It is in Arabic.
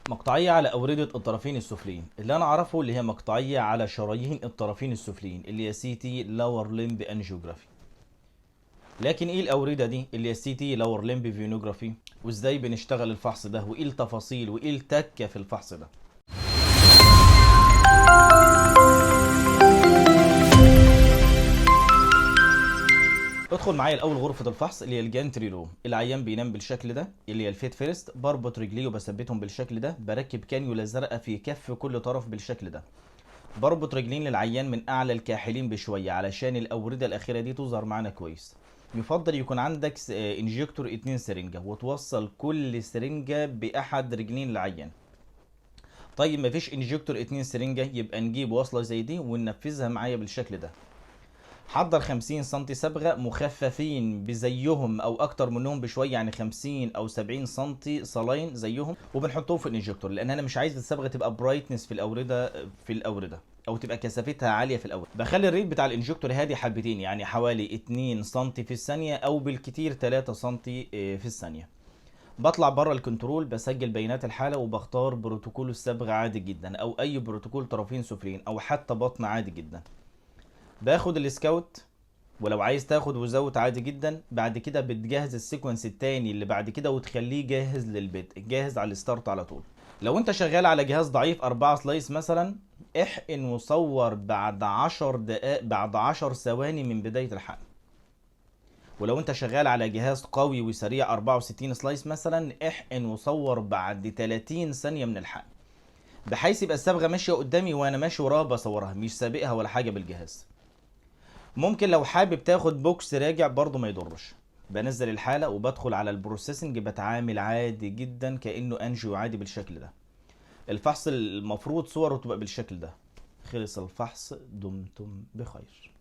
مقطعية على أوردة الطرفين السفليين، اللي أنا أعرفه اللي هي مقطعية على شرايين الطرفين السفليين اللي هي سي تي لور لمب انجيوجرافي. لكن إيه الأوردة دي اللي هي سي تي لور لمب فينوجرافي، وإزاي بنشتغل الفحص ده، وإيه التفاصيل وإيه التكة في الفحص ده؟ ادخل معايا الاول غرفه الفحص اللي هي الجانتري روم. العيان بينام بالشكل ده اللي هي الفيت فيرست، بربط رجليه وبثبتهم بالشكل ده، بركب كانيولا زرقاء في كف كل طرف بالشكل ده، بربط رجلين للعيان من اعلى الكاحلين بشويه علشان الاورده الاخيره دي تظهر معانا كويس. يفضل يكون عندك انجكتور 2 سرنجه وتوصل كل سرنجه باحد رجلين العيان. طيب مفيش انجكتور 2 سرنجه، يبقى نجيب وصله زي دي وننفذها معايا بالشكل ده. حضر 50 سم صبغه مخففين بزيهم او اكتر منهم بشويه، يعني 50 او 70 سم صلاين زيهم، وبنحطهم في الانجكتور لان انا مش عايز الصبغه تبقى برايتنس في الاورده او تبقى كثافتها عاليه في الاول. بخلي الريت بتاع الانجكتور هادي حبتين، يعني حوالي 2 سم في الثانيه او بالكتير 3 سم في الثانيه. بطلع بره الكنترول، بسجل بيانات الحاله وبختار بروتوكول الصبغه عادي جدا او اي بروتوكول طرفين سفليين او حتى بطن عادي جدا. باخد السكاوت، ولو عايز تاخد وزوت عادي جدا. بعد كده بتجهز السيكونس التاني اللي بعد كده وتخليه جاهز للبدء، جاهز على الستارت على طول. لو انت شغال على جهاز ضعيف 4 سلايس مثلا، احقن وصور بعد 10 دقائق، بعد 10 ثواني من بداية الحقن. ولو انت شغال على جهاز قوي وسريع 64 سلايس مثلا، احقن وصور بعد 30 ثانية من الحقن، بحيث يبقى الصبغة ماشية قدامي وانا ماشي وراها بصورها، مش سابقها ولا حاجة بالجهاز. ممكن لو حابب تاخد بوكس راجع برضو ما يضرش. بنزل الحالة وبدخل على البروسيسنج، بتعامل عادي جدا كأنه انجيو عادي بالشكل ده. الفحص المفروض صوره تبقى بالشكل ده. خلص الفحص، دمتم بخير.